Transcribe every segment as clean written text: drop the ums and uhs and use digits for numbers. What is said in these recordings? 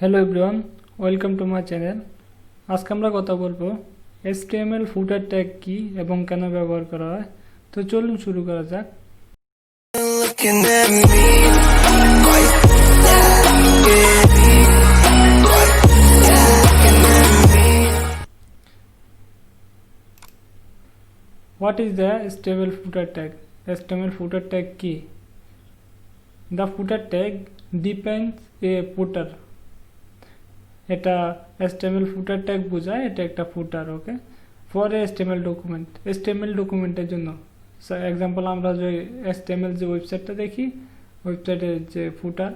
Hello everyone, welcome to my channel. আজকে আমরা কথা বলবো HTML ফুটার ট্যাগ কি এবং কেন ব্যবহার করা হয়। তো চলুন শুরু করা যাক। What is the HTML footer tag? HTML footer tag কি? The footer tag defines a footer. এটা HTML ফুটার ট্যাগ বোঝায়, এটা একটা ফুটার। ওকে, ফর HTML ডকুমেন্ট, HTML ডকুমেন্টের জন্য। এক্সাম্পল, আমরা যে HTML যে ওয়েবসাইটটা দেখি, ওয়েবসাইটের যে ফুটার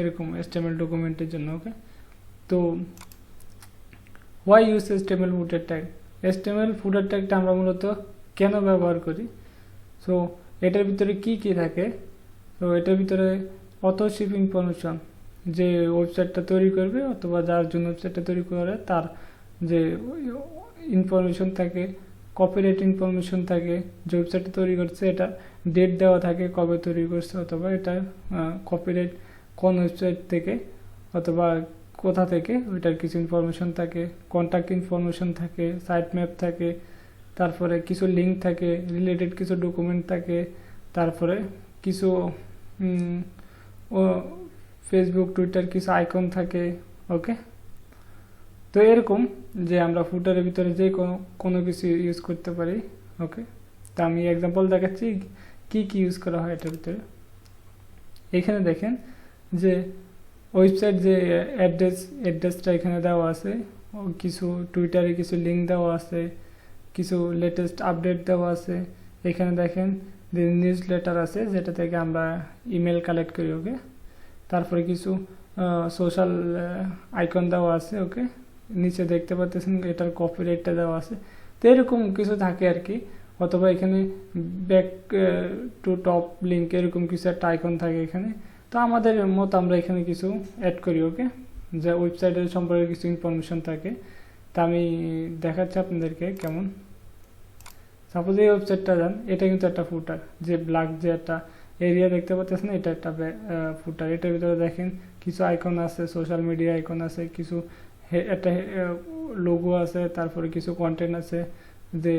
এরকম HTML ডকুমেন্টের জন্য। ওকে, তো why use HTML footer tag? HTML ফুটার ট্যাগটা আমরা মূলত কেন ব্যবহার করি? সো এটার ভিতরে কি কি থাকে? তো এটার ভিতরে অথরশিপ ইনফরমেশন, যে ওয়েবসাইটটা তৈরি করবে অথবা যার জন্য ওয়েবসাইটটা তৈরি করে তার যে ইনফরমেশন থাকে, কপিরাইট ইনফরমেশন থাকে, যে ওয়েবসাইটটা তৈরি করছে এটা ডেট দেওয়া থাকে কবে তৈরি করছে, অথবা এটা কপিরাইট কোন ওয়েবসাইট থেকে অথবা কোথা থেকে, ওইটার কিছু ইনফরমেশন থাকে, কন্ট্যাক্ট ইনফরমেশন থাকে, সাইট ম্যাপ থাকে, তারপরে কিছু লিঙ্ক থাকে, রিলেটেড কিছু ডকুমেন্ট থাকে, তারপরে কিছু ফেসবুক টুইটার কিছু আইকন থাকে। ওকে, তো এরকম যে আমরা ফুটারের ভিতরে যে কোনো কিছু ইউজ করতে পারি। ওকে, তো আমি এক্সাম্পল দেখাচ্ছি কি কি ইউজ করা হয় এটার ভিতরে। এখানে দেখেন যে ওয়েবসাইট যে অ্যাড্রেসটা এখানে দেওয়া আছে, কিছু টুইটারে কিছু লিঙ্ক দেওয়া আছে, কিছু লেটেস্ট আপডেট দেওয়া আছে। এখানে দেখেন যে নিউজ লেটার আছে, যেটা থেকে আমরা ইমেল কালেক্ট করি। ওকে, তারপরে কিছু সোশ্যাল আইকন দেওয়া আছে। ওকে, নিচে দেখতে পাচ্ছেন এটার কপিরাইটটা দেওয়া আছে। তো এরকম কিছু থাকে আর কি, অথবা এখানে ব্যাক টু টপ লিঙ্ক এরকম কিছু একটা আইকন থাকে এখানে। তো আমাদের মতো আমরা এখানে কিছু অ্যাড করি। ওকে, যে ওয়েবসাইটের সম্পর্কে কিছু ইনফরমেশন থাকে। তা আমি দেখাচ্ছি আপনাদেরকে কেমন। সাপোজ এই ওয়েবসাইটটা যান, এটা কিন্তু একটা ফুটার, যে ব্ল্যাক যে একটা এরিয়া দেখতে পাচ্ছেন, এটা একটা ফুটার। এটার ভিতরে দেখেন কিছু আইকন আছে, সোশ্যাল মিডিয়া আইকন আছে, কিছু একটা লোগো আছে, তারপরে কিছু কন্টেন্ট আছে, যে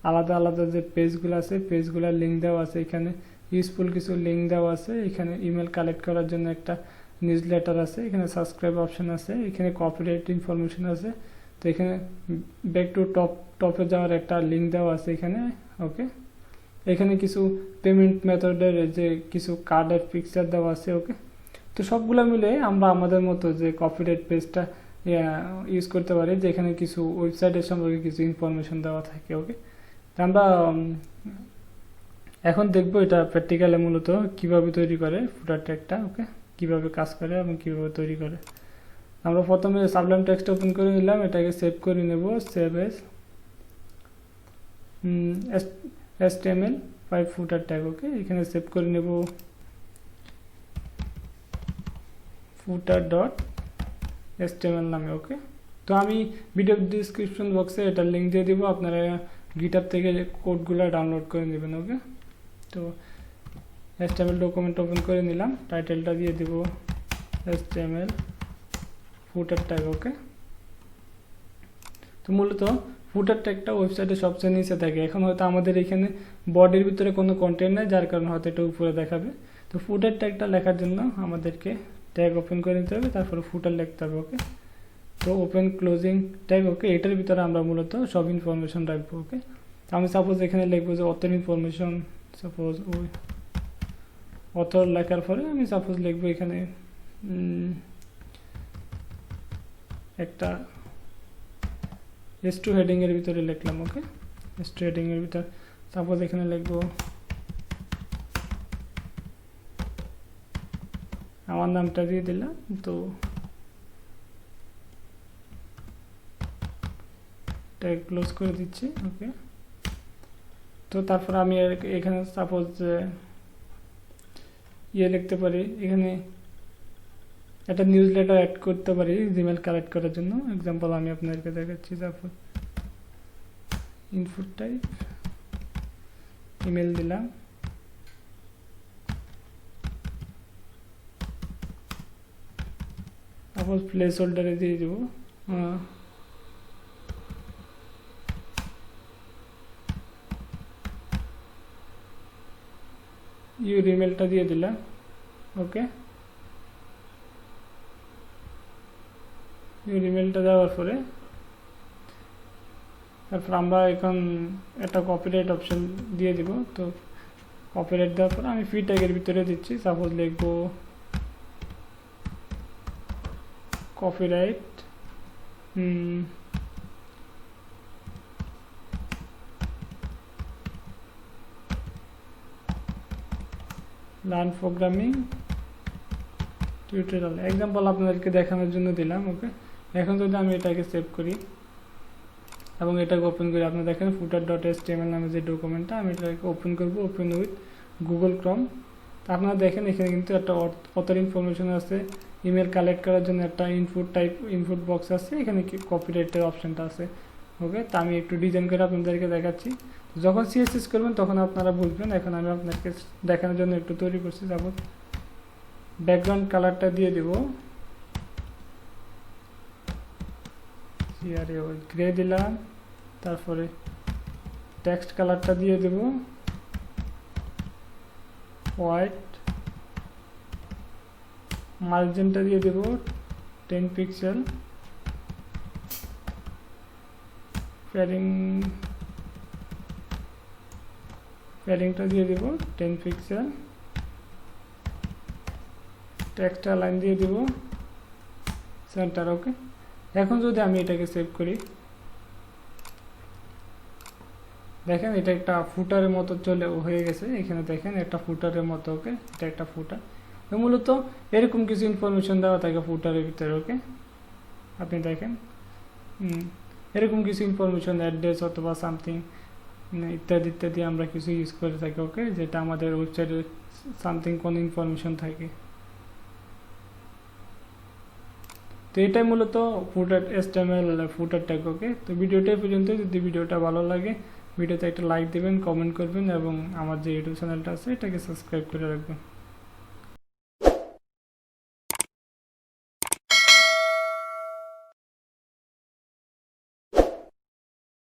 আলাদা আলাদা যে পেজগুলো আছে, পেজগুলোর লিঙ্ক দেওয়া আছে, এখানে ইউজফুল কিছু লিঙ্ক দেওয়া আছে, এখানে ইমেল কালেক্ট করার জন্য একটা নিউজ লেটার আছে, এখানে সাবস্ক্রাইব অপশন আছে, এখানে কপিরাইট ইনফরমেশন আছে। তো এখানে ব্যাক টু টপে যাওয়ার একটা লিঙ্ক দেওয়া আছে এখানে। ওকে, এখানে কিছু পেমেন্ট মেথডের যে কিছু কার্ডের পিকচার দেওয়া আছে। ওকে, তো সবগুলো মিলে আমরা আমাদের মতো যে কপিরাইট পেজটা ইউজ করতে পারি, যেখানে কিছু ওয়েবসাইটের সম্পর্কে কিছু ইনফরমেশন দেওয়া থাকে। ওকে, তো আমরা এখন দেখবো এটা প্র্যাকটিক্যালে মূলত কিভাবে তৈরি করে ফুটার ট্যাগটা। ওকে, কিভাবে কাজ করে এবং কিভাবে তৈরি করে। আমরা প্রথমে সাবলাইম টেক্সট ওপেন করে নিলাম, এটাকে সেভ করে নেব, সেভ এস HTML5 ফুটার ট্যাগ। ওকে, এখানে সেভ করে নেব footer.html নামে। ওকে, তো আমি ভিডিও ডিসক্রিপশন বক্সে এটার লিঙ্ক দিয়ে দিব, আপনারা গিটহাব থেকে কোডগুলো ডাউনলোড করে নেবেন। ওকে, তো HTML ডকুমেন্ট ওপেন করে নিলাম, টাইটেলটা দিয়ে দিব HTML ফুটার ট্যাগ। ওকে, তো মূলত ফুটার ট্যাগটা ওয়েবসাইটে সবচেয়ে নিচে থাকে। এখন হয়তো আমাদের এখানে বডির ভিতরে কোনো কন্টেন্ট নেই, যার কারণে হয়তো এটা উপরে দেখাবে। তো ফুটার ট্যাগটা লেখার জন্য আমাদেরকে ট্যাগ ওপেন করে নিতে হবে, তারপরে ফুটার লিখতে হবে। ওকে, তো ওপেন ক্লোজিং ট্যাগ। ওকে, এটার ভিতরে আমরা মূলত সব ইনফরমেশন রাখবো। ওকে, তো আমি সাপোজ এখানে লিখবো যে অথর ইনফরমেশন, সাপোজ ওই অথর লেখার পরে আমি সাপোজ লিখবো এখানে একটা S2 হেডিং এর ভিতরে লিখলাম। ওকে, S2 হেডিং এর ভিতরে সাপোজ এখানে লিখবো আমার নামটা দিয়ে দিলাম। তো ট্যাগ ক্লোজ করে দিচ্ছি। ওকে, তো তারপর আমি এখানে সাপোজ লিখতে পারি, এখানে একটা নিউজ লেটার অ্যাড করতে পারি ইমেল কালেক্ট করার জন্য। এক্সাম্পল আমি আপনাদেরকে দেখাচ্ছি, তারপর ইনপুট টাইপ ইমেল দিলাম, সাপোজ প্লেস হোল্ডারে দিয়ে দেব ইউর ইমেলটা দিয়ে দিলাম। ওকে, ইউর ইমেলটা দেওয়ার পরে তারপর আমরা এখন একটা কপিরাইট অপশন দিয়ে দিব। তো কপিরাইট দেওয়ার পরে আমি ফি ট্যাগের ভিতরে দিচ্ছি, সাপোজ লিখবো copyright learn programming tutorial, example আপনাদেরকে দেখানোর জন্য দিলাম। ওকে, এখন যদি আমি এটাকে সেভ করি এবং এটাকে ওপেন করি, আপনারা দেখেন footer.html নামে যে ডকুমেন্টটা, আমি এটাকে ওপেন করব, ওপেন উইথ গুগল ক্রোম। তা আপনারা দেখেন এখানে কিন্তু একটা অথর ইনফরমেশন আছে, ইমেল কালেক্ট করার জন্য একটা ইনপুট বক্স আছে, এখানে কপিরাইটের অপশনটা আছে। ওকে, তা আমি একটু ডিজাইন করে আপনাদেরকে দেখাচ্ছি। যখন সিএসএস করবেন তখন আপনারা বুঝবেন। এখন আমি আপনাকে দেখানোর জন্য একটু তৈরি করছি। তারপর ব্যাকগ্রাউন্ড কালারটা দিয়ে দেব গ্রে দিলাম, তারপরে টেক্সট কালারটা দিয়ে দেব হোয়াইট, মার্জিনটা দিয়ে দেব 10 পিক্সেল, প্যাডিংটা দিয়ে দেব 10 পিক্সেল, টেক্সটটা লাইন দিয়ে দেব সেন্টার। ওকে, এখন যদি আমি এটাকে সেভ করি, দেখেন এটা একটা ফুটারের মতো হয়ে গেছে। এখানে দেখেন একটা ফুটারের মতো। ওকে, এটা একটা ফুটার। মূলত এরকম কিছু ইনফরমেশন দেওয়া থাকে ফুটারের ভিতরে। ওকে, আপনি দেখেন এরকম কিছু ইনফরমেশন, অ্যাড্রেস অথবা সামথিং ইত্যাদি ইত্যাদি আমরা কিছু ইউজ করে থাকি। ওকে, যেটা আমাদের ওয়েবসাইটে সামথিং কোনো ইনফরমেশন থাকে। তো এটাই মূলত ফুটার HTML ফুটার ট্যাগ। ওকে, তো ভিডিওটা পর্যন্ত। যদি ভিডিওটা ভালো লাগে ভিডিওতে একটা লাইক দিবেন, কমেন্ট করবেন এবং আমার যে ইউটিউব চ্যানেলটা আছে এটাকে সাবস্ক্রাইব করে রাখবেন।